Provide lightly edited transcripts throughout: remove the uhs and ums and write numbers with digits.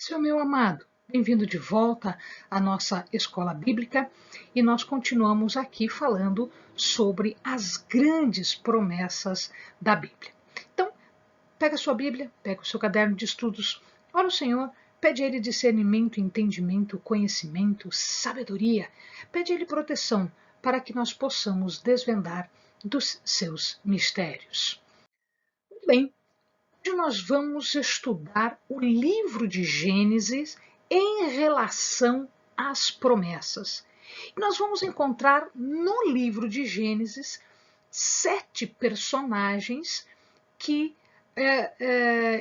Seu meu amado, bem-vindo de volta à nossa escola bíblica e nós continuamos aqui falando sobre as grandes promessas da Bíblia. Então, pega a sua Bíblia, pega o seu caderno de estudos, ora o Senhor, pede a Ele discernimento, entendimento, conhecimento, sabedoria, pede a Ele proteção para que nós possamos desvendar dos seus mistérios. Muito bem. Hoje nós vamos estudar o livro de Gênesis em relação às promessas. E nós vamos encontrar no livro de Gênesis 7 personagens que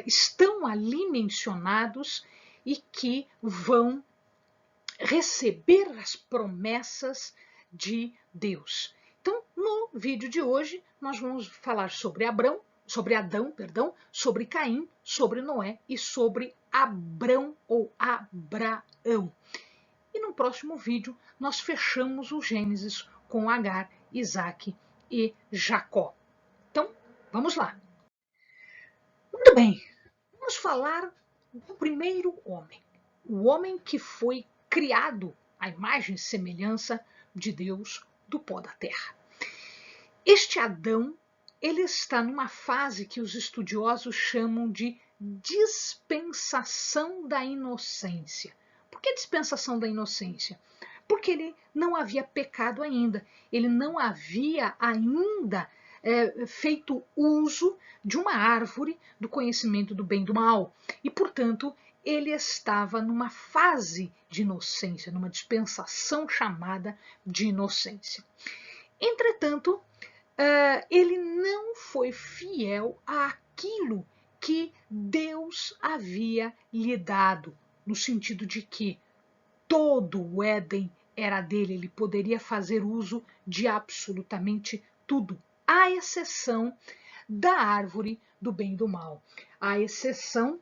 estão ali mencionados e que vão receber as promessas de Deus. Então, no vídeo de hoje, nós vamos falar sobre Adão, sobre Caim, sobre Noé e sobre Abrão ou Abraão. E no próximo vídeo, nós fechamos o Gênesis com Agar, Isaac e Jacó. Então, vamos lá. Muito bem, vamos falar do primeiro homem. O homem que foi criado à imagem e semelhança de Deus do pó da terra. Este Adão, ele está numa fase que os estudiosos chamam de dispensação da inocência. Por que dispensação da inocência? Porque ele não havia pecado ainda, ele não havia ainda feito uso de uma árvore do conhecimento do bem e do mal. E, portanto, ele estava numa fase de inocência, numa dispensação chamada de inocência. Entretanto, ele não foi fiel àquilo que Deus havia lhe dado, no sentido de que todo o Éden era dele, ele poderia fazer uso de absolutamente tudo, à exceção da árvore do bem e do mal, à exceção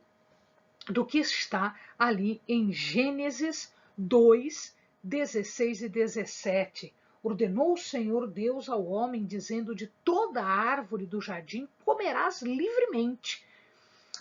do que está ali em Gênesis 2, 16 e 17. Ordenou o Senhor Deus ao homem, dizendo: de toda a árvore do jardim comerás livremente,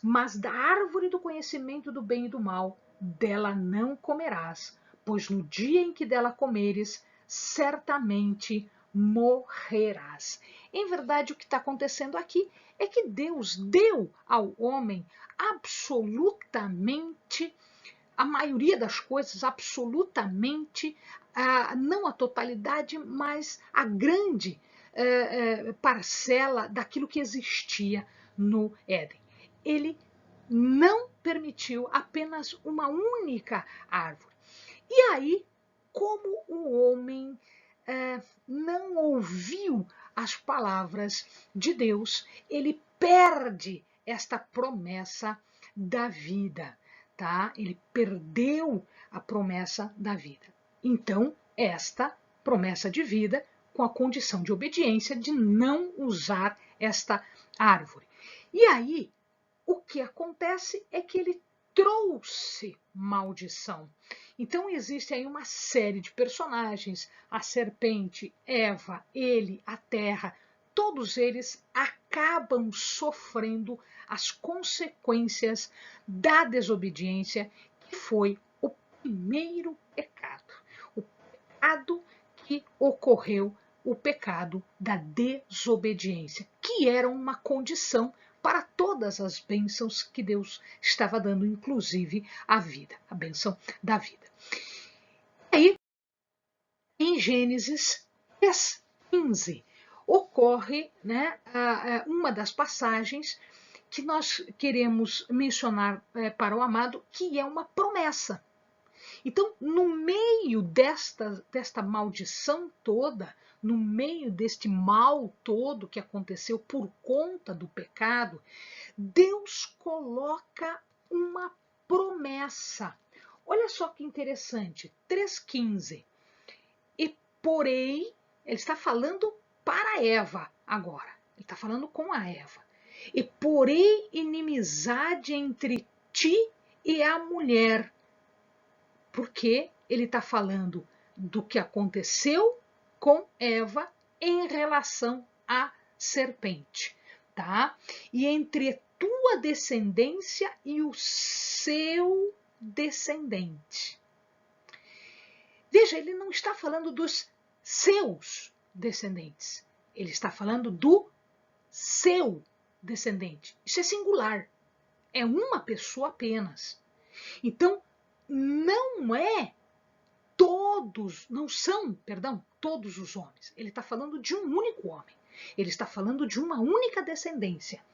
mas da árvore do conhecimento do bem e do mal, dela não comerás, pois no dia em que dela comeres, certamente morrerás. Em verdade, o que está acontecendo aqui é que Deus deu ao homem absolutamente a maioria das coisas, absolutamente, não a totalidade, mas a grande parcela daquilo que existia no Éden. Ele não permitiu apenas uma única árvore. E aí, como o homem não ouviu as palavras de Deus, ele perde esta promessa da vida. Tá? Ele perdeu a promessa da vida. Então, esta promessa de vida, com a condição de obediência de não usar esta árvore. E aí, o que acontece é que ele trouxe maldição. Então, existe aí uma série de personagens, a serpente, Eva, ele, a terra, todos eles acabam sofrendo as consequências da desobediência, que foi o primeiro pecado. O pecado que ocorreu, o pecado da desobediência, que era uma condição para todas as bênçãos que Deus estava dando, inclusive a vida, a bênção da vida. E aí, em Gênesis 3:15, ocorre uma das passagens que nós queremos mencionar para o amado, que é uma promessa. Então, no meio desta maldição toda, no meio deste mal todo que aconteceu por conta do pecado, Deus coloca uma promessa. Olha só que interessante, 3:15. E porém, ele está falando para Eva agora, ele está falando com a Eva. E porém inimizade entre ti e a mulher, porque ele está falando do que aconteceu com Eva em relação à serpente, tá? E entre tua descendência e o seu descendente. Veja, ele não está falando dos seus descendentes. Ele está falando do seu descendente. Isso é singular. É uma pessoa apenas. Então, não são todos os homens. Ele está falando de um único homem. Ele está falando de uma única descendência.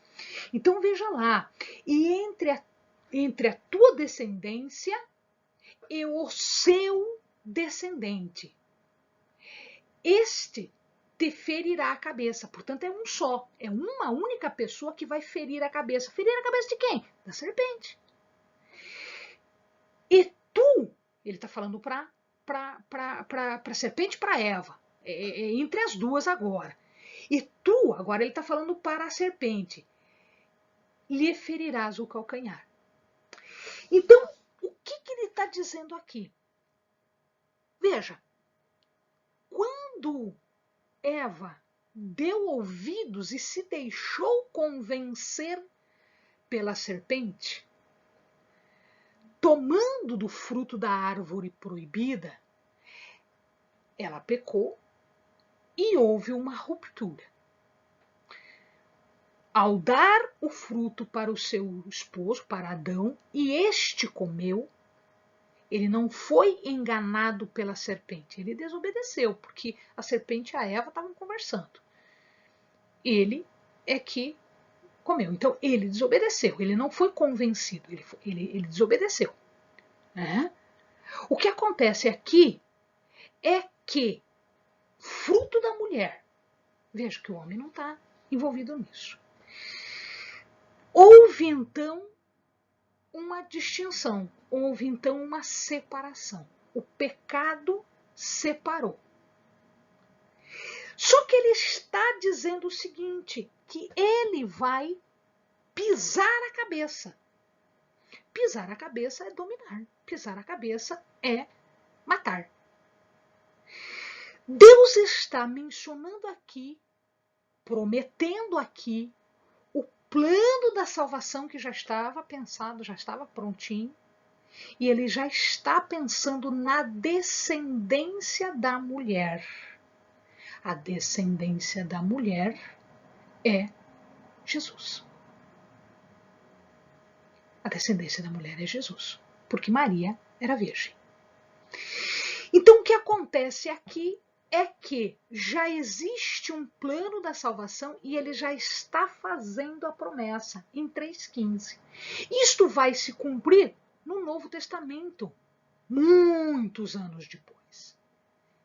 Então, veja lá. E entre a tua descendência e o seu descendente. Este te ferirá a cabeça. Portanto, é um só. É uma única pessoa que vai ferir a cabeça. Ferir a cabeça de quem? Da serpente. E tu, ele está falando para a serpente e para Eva. Entre as duas agora. E tu, agora ele está falando para a serpente, lhe ferirás o calcanhar. Então, o que ele está dizendo aqui? Veja, quando Eva deu ouvidos e se deixou convencer pela serpente, tomando do fruto da árvore proibida, ela pecou e houve uma ruptura. Ao dar o fruto para o seu esposo, para Adão, e este comeu, ele não foi enganado pela serpente, ele desobedeceu, porque a serpente e a Eva estavam conversando. Ele é que comeu. Então, ele desobedeceu, ele não foi convencido, ele desobedeceu. Né? O que acontece aqui é que fruto da mulher, veja que o homem não está envolvido nisso. Houve então uma distinção, houve então uma separação. O pecado separou. Só que ele está dizendo o seguinte, que ele vai pisar a cabeça. Pisar a cabeça é dominar, pisar a cabeça é matar. Deus está mencionando aqui, prometendo aqui, o plano da salvação que já estava pensado, já estava prontinho, e ele já está pensando na descendência da mulher. A descendência da mulher é Jesus. A descendência da mulher é Jesus, porque Maria era virgem. Então, o que acontece aqui é que já existe um plano da salvação e ele já está fazendo a promessa em 3,15. Isto vai se cumprir no Novo Testamento, muitos anos depois.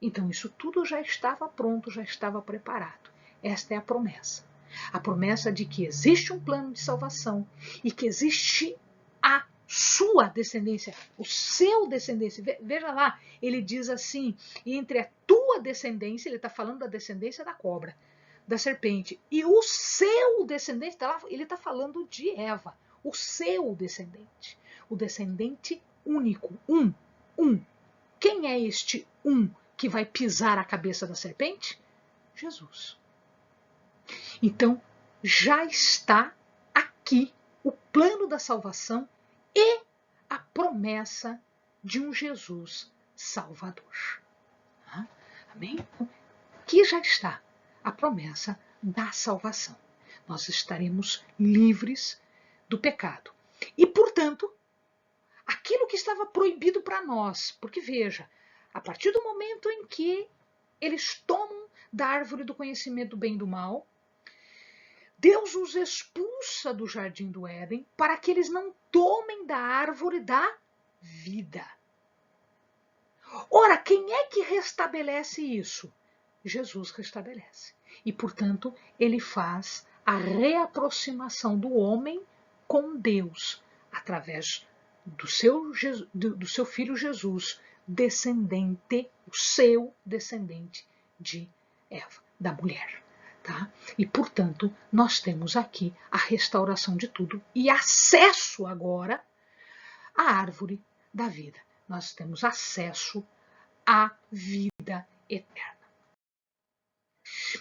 Então, isso tudo já estava pronto, já estava preparado. Esta é a promessa. A promessa de que existe um plano de salvação e que existe a sua descendência, o seu descendência. Veja lá, ele diz assim, entre a tua descendência, ele está falando da descendência da cobra, da serpente, e o seu descendente, ele está falando de Eva, o seu descendente, o descendente único, um. Quem é este que vai pisar a cabeça da serpente? Jesus. Então, já está aqui o plano da salvação e a promessa de um Jesus Salvador. Amém? Aqui já está a promessa da salvação. Nós estaremos livres do pecado. E, portanto, aquilo que estava proibido para nós, porque veja, a partir do momento em que eles tomam da árvore do conhecimento do bem e do mal, Deus os expulsa do jardim do Éden para que eles não tomem da árvore da vida. Ora, quem é que restabelece isso? Jesus restabelece. E, portanto, ele faz a reaproximação do homem com Deus através do seu filho Jesus, descendente, o seu descendente de Eva, da mulher. Tá? E, portanto, nós temos aqui a restauração de tudo e acesso agora à árvore da vida. Nós temos acesso à vida eterna.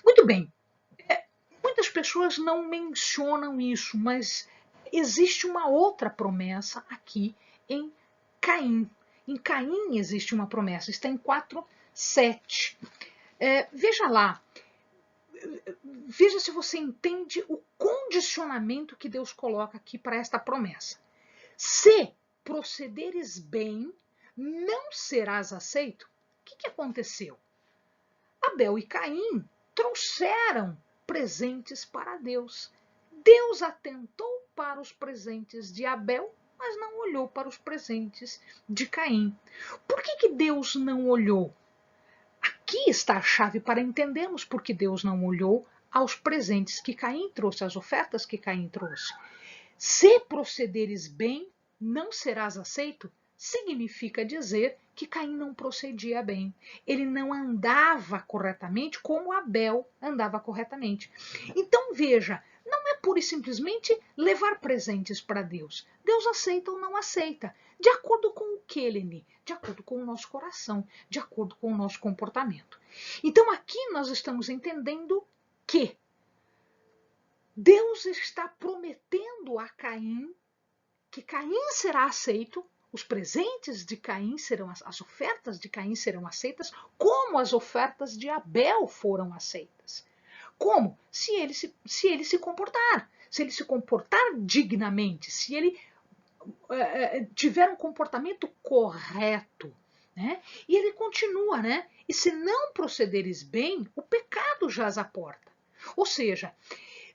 Muito bem, muitas pessoas não mencionam isso, mas existe uma outra promessa aqui em Caim. Em Caim existe uma promessa, está em 4:7. Veja lá, veja se você entende o condicionamento que Deus coloca aqui para esta promessa. Se procederes bem, não serás aceito. O que aconteceu? Abel e Caim trouxeram presentes para Deus. Deus atentou para os presentes de Abel, mas não olhou para os presentes de Caim. Por que Deus não olhou? Aqui está a chave para entendermos por que Deus não olhou aos presentes que Caim trouxe, às ofertas que Caim trouxe. Se procederes bem, não serás aceito, significa dizer que Caim não procedia bem. Ele não andava corretamente como Abel andava corretamente. Então veja, não é pura e simplesmente levar presentes para Deus. Deus aceita ou não aceita, de acordo com o que, Leni? De acordo com o nosso coração, de acordo com o nosso comportamento. Então aqui nós estamos entendendo que Deus está prometendo a Caim que Caim será aceito, os presentes de Caim serão, as ofertas de Caim serão aceitas, como as ofertas de Abel foram aceitas. Como? Se ele se comportar, se ele se comportar dignamente, se ele tiver um comportamento correto. Né? E ele continua, né? E se não procederes bem, o pecado jaz à porta. Ou seja,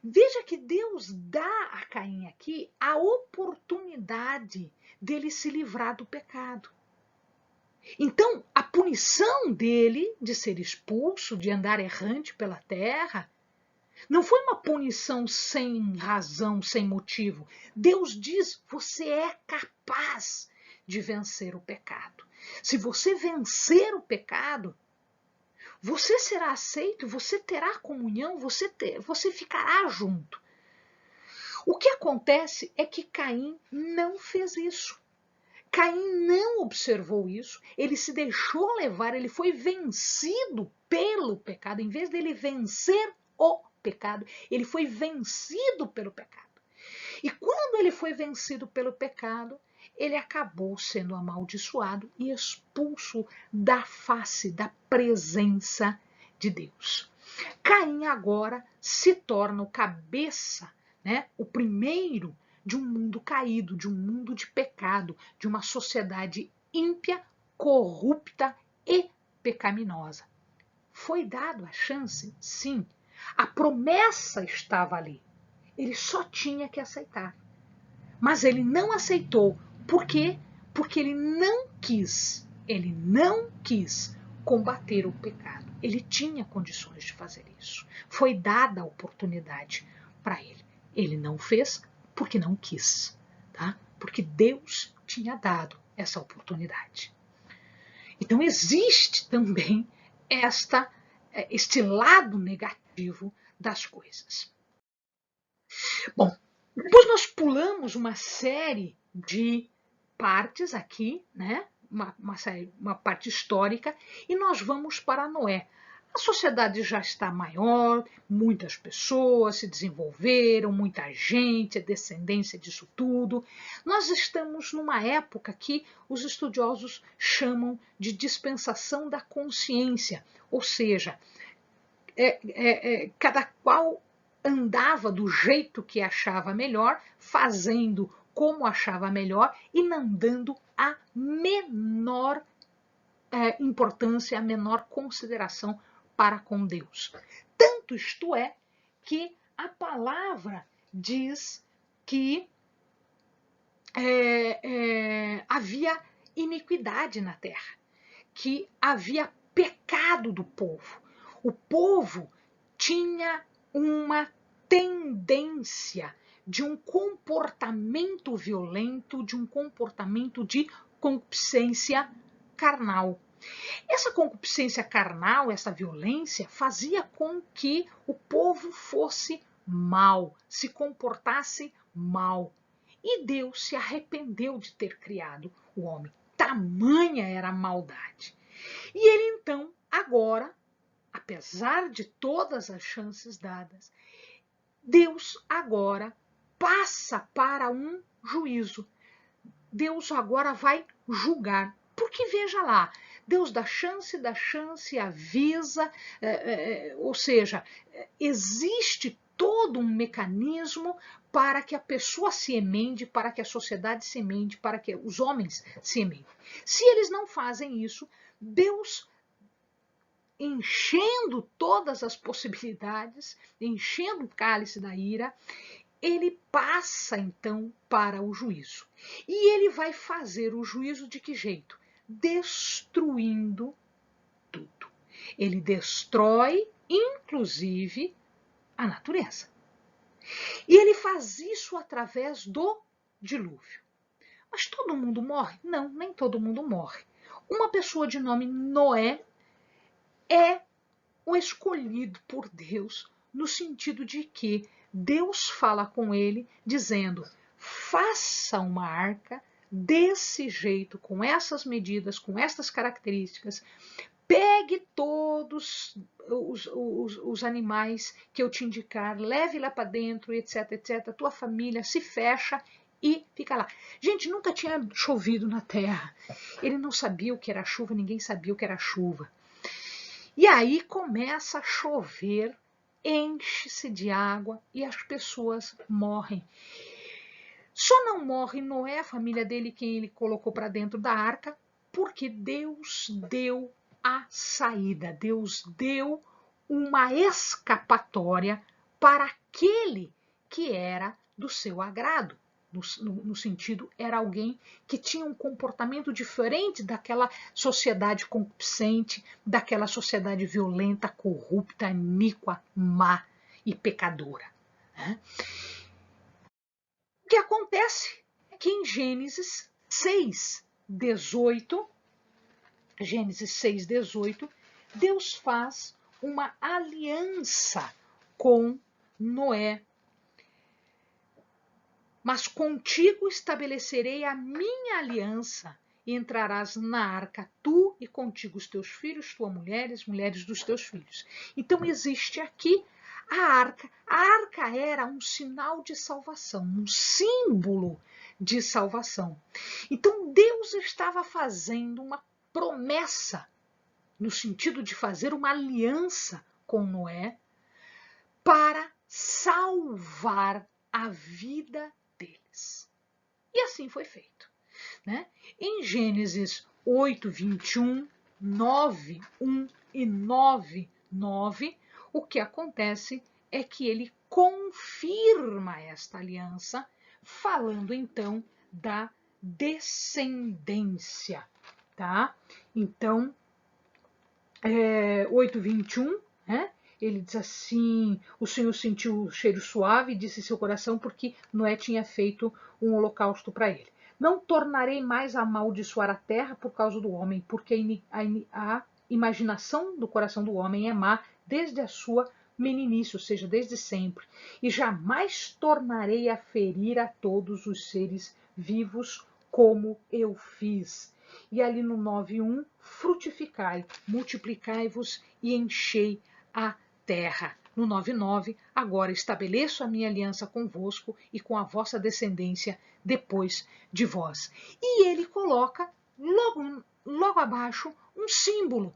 veja que Deus dá a Caim aqui a oportunidade dele se livrar do pecado. Então, a punição dele de ser expulso, de andar errante pela terra, não foi uma punição sem razão, sem motivo. Deus diz, você é capaz de vencer o pecado. Se você vencer o pecado, você será aceito, você terá comunhão, você ficará junto. O que acontece é que Caim não fez isso. Caim não observou isso, ele se deixou levar, ele foi vencido pelo pecado. Em vez dele vencer o pecado, ele foi vencido pelo pecado. E quando ele foi vencido pelo pecado, ele acabou sendo amaldiçoado e expulso da face, da presença de Deus. Caim agora se torna o cabeça, né, o primeiro de um mundo caído, de um mundo de pecado, de uma sociedade ímpia, corrupta e pecaminosa. Foi dado a chance? Sim. A promessa estava ali. Ele só tinha que aceitar. Mas ele não aceitou. Por quê? Porque ele não quis combater o pecado. Ele tinha condições de fazer isso. Foi dada a oportunidade para ele. Ele não fez porque não quis, tá? Porque Deus tinha dado essa oportunidade. Então existe também este lado negativo das coisas. Bom, depois nós pulamos uma série de partes aqui, né? Uma parte histórica, e nós vamos para Noé. A sociedade já está maior, muitas pessoas se desenvolveram, muita gente, a descendência disso tudo. Nós estamos numa época que os estudiosos chamam de dispensação da consciência, ou seja, cada qual andava do jeito que achava melhor, fazendo como achava melhor e não dando a menor importância, a menor consideração para com Deus. Tanto isto é que a palavra diz que havia iniquidade na terra, que havia pecado do povo. O povo tinha uma tendência de um comportamento violento, de um comportamento de concupiscência carnal. Essa concupiscência carnal, essa violência, fazia com que o povo fosse mal, se comportasse mal. E Deus se arrependeu de ter criado o homem. Tamanha era a maldade. E ele então, agora, apesar de todas as chances dadas, Deus agora passa para um juízo. Deus agora vai julgar. Porque veja lá, Deus dá chance, avisa, ou seja, existe todo um mecanismo para que a pessoa se emende, para que a sociedade se emende, para que os homens se emendem. Se eles não fazem isso, Deus, enchendo todas as possibilidades, enchendo o cálice da ira, ele passa então para o juízo. E ele vai fazer o juízo de que jeito? Destruindo tudo. Ele destrói, inclusive, a natureza. E ele faz isso através do dilúvio. Mas todo mundo morre? Não, nem todo mundo morre. Uma pessoa de nome Noé é o escolhido por Deus, no sentido de que Deus fala com ele dizendo: faça uma arca desse jeito, com essas medidas, com essas características, pegue todos os animais que eu te indicar, leve lá para dentro, etc, etc, tua família se fecha e fica lá. Gente, nunca tinha chovido na terra. Ele não sabia o que era chuva, ninguém sabia o que era chuva. E aí começa a chover, enche-se de água e as pessoas morrem. Só não morre Noé, a família dele, quem ele colocou para dentro da arca, porque Deus deu a saída, Deus deu uma escapatória para aquele que era do seu agrado. No sentido, era alguém que tinha um comportamento diferente daquela sociedade concupiscente, daquela sociedade violenta, corrupta, iníqua, má e pecadora. O que acontece é que em Gênesis 6:18, Deus faz uma aliança com Noé. Mas contigo estabelecerei a minha aliança, e entrarás na arca, tu e contigo os teus filhos, tuas mulheres, mulheres dos teus filhos. Então existe aqui a arca. A arca era um sinal de salvação, um símbolo de salvação. Então Deus estava fazendo uma promessa, no sentido de fazer uma aliança com Noé, para salvar a vida deles. E assim foi feito. Né? Em Gênesis 8:21, 9:1 e 9:9, o que acontece é que ele confirma esta aliança, falando então da descendência. Tá? Então, 8:21, né? Ele diz assim: o Senhor sentiu o cheiro suave e disse em seu coração, porque Noé tinha feito um holocausto para ele: não tornarei mais a amaldiçoar a terra por causa do homem, porque a imaginação do coração do homem é má desde a sua meninice, ou seja, desde sempre, e jamais tornarei a ferir a todos os seres vivos como eu fiz. E ali no 9:1, frutificai, multiplicai-vos e enchei a terra. No 9:9, agora estabeleço a minha aliança convosco e com a vossa descendência depois de vós. E ele coloca logo abaixo um símbolo,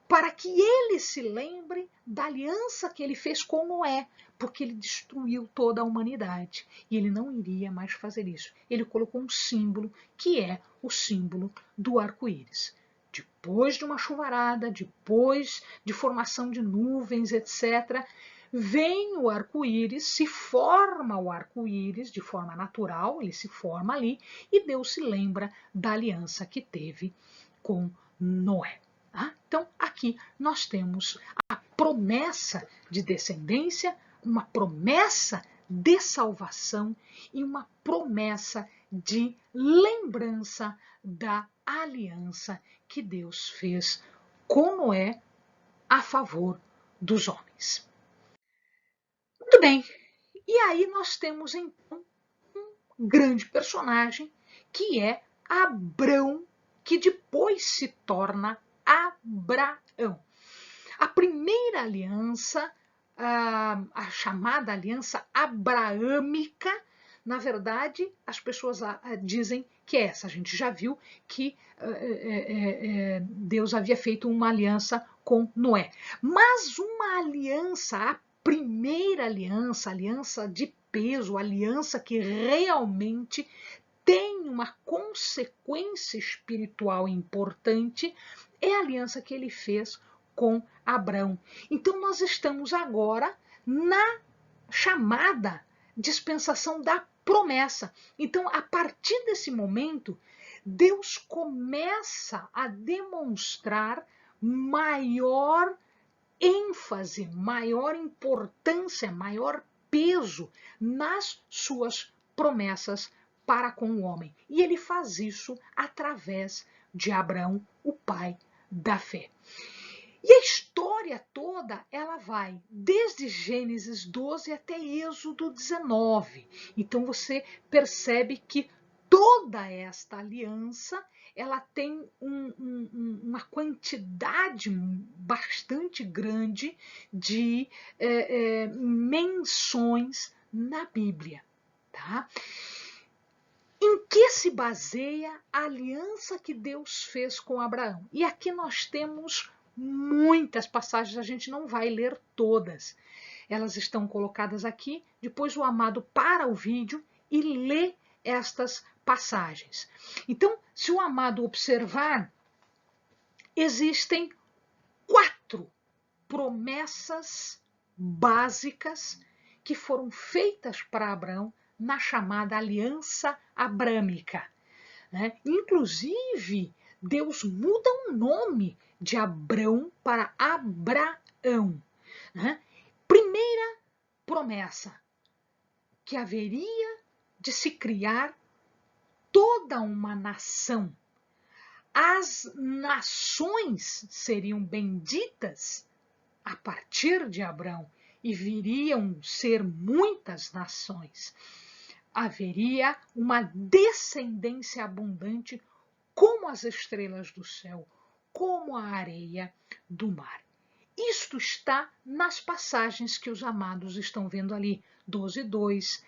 para que ele se lembre da aliança que ele fez com Noé, porque ele destruiu toda a humanidade e ele não iria mais fazer isso. Ele colocou um símbolo, que é o símbolo do arco-íris. Depois de uma chuvarada, depois de formação de nuvens, etc., vem o arco-íris, se forma o arco-íris de forma natural, ele se forma ali, e Deus se lembra da aliança que teve com Noé. Tá? Então, aqui nós temos a promessa de descendência, uma promessa de salvação e uma promessa de lembrança da aliança que Deus fez com Noé a favor dos homens. Muito bem, e aí nós temos então um grande personagem que é Abrão, que depois se torna Abraão. A primeira aliança, a chamada aliança abraâmica, na verdade, as pessoas dizem que é essa. A gente já viu que Deus havia feito uma aliança com Noé. Mas uma aliança, a primeira aliança, aliança de peso, aliança que realmente tem uma consequência espiritual importante, é a aliança que ele fez com Abrão. Então nós estamos agora na chamada dispensação da promessa. Então, a partir desse momento, Deus começa a demonstrar maior ênfase, maior importância, maior peso nas suas promessas para com o homem. E ele faz isso através de Abraão, o pai da fé. E a história toda, ela vai desde Gênesis 12 até Êxodo 19. Então você percebe que toda esta aliança, ela tem uma quantidade bastante grande de menções na Bíblia, tá? Em que se baseia a aliança que Deus fez com Abraão? E aqui nós temos muitas passagens, a gente não vai ler todas. Elas estão colocadas aqui, depois o amado para o vídeo e lê estas passagens. Então, se o amado observar, existem 4 promessas básicas que foram feitas para Abraão na chamada aliança abrâmica, né? Inclusive, Deus muda o nome de Abrão para Abraão, né? Primeira promessa, que haveria de se criar toda uma nação. As nações seriam benditas a partir de Abrão e viriam ser muitas nações. Haveria uma descendência abundante como as estrelas do céu, como a areia do mar. Isto está nas passagens que os amados estão vendo ali, 12:2,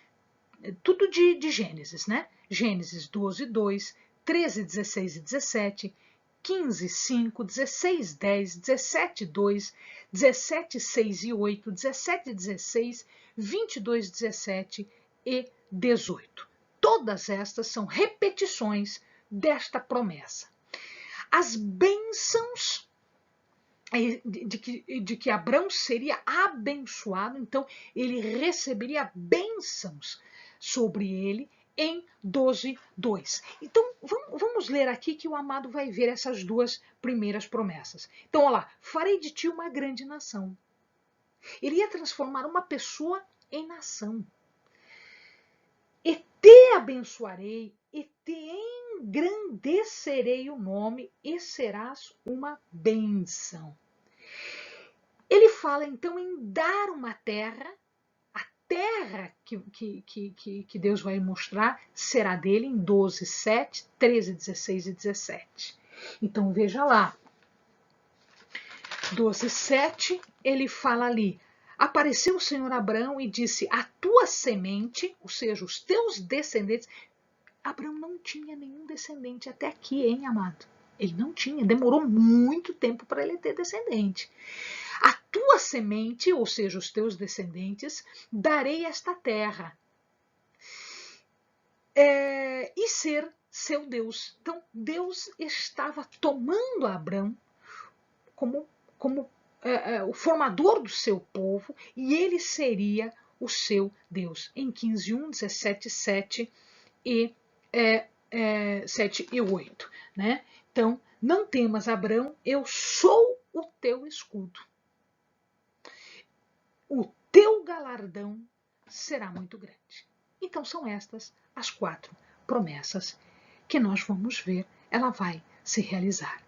tudo de Gênesis, né? Gênesis 12:2, 13:16 e 17, 15:5, 16:10, 17:2, 17:6 e 8, 17:16, 22:17 e 18. Todas estas são repetições desta promessa. As bênçãos de que Abrão seria abençoado, então ele receberia bênçãos sobre ele em 12:2. Então vamos ler aqui que o amado vai ver essas 2 primeiras promessas. Então, olha lá, farei de ti uma grande nação. Ele ia transformar uma pessoa em nação. E te abençoarei, e te engrandecerei o nome, e serás uma bênção. Ele fala então em dar uma terra, a terra que Deus vai mostrar será dele em 12:7, 13, 16 e 17. Então veja lá, 12:7, ele fala ali: apareceu o Senhor Abrão e disse: a tua semente, ou seja, os teus descendentes. Abrão não tinha nenhum descendente até aqui, hein, amado? Ele não tinha, demorou muito tempo para ele ter descendente. A tua semente, ou seja, os teus descendentes, darei esta terra e ser seu Deus. Então, Deus estava tomando Abrão como o formador do seu povo, e ele seria o seu Deus. Em 15:1, 17:7 e 7 e 8. Né? Então, não temas, Abrão, eu sou o teu escudo. O teu galardão será muito grande. Então, são estas as 4 promessas que nós vamos ver, ela vai se realizar.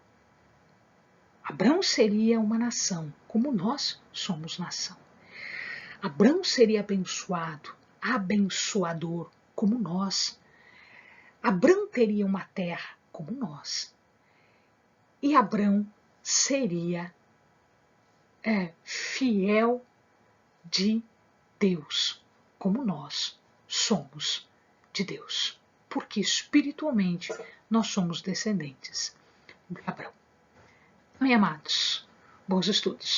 Abrão seria uma nação, como nós somos nação. Abrão seria abençoado, abençoador, como nós. Abrão teria uma terra, como nós. E Abrão seria fiel de Deus, como nós somos de Deus, porque espiritualmente nós somos descendentes de Abraão. Amém, amados? Bons estudos.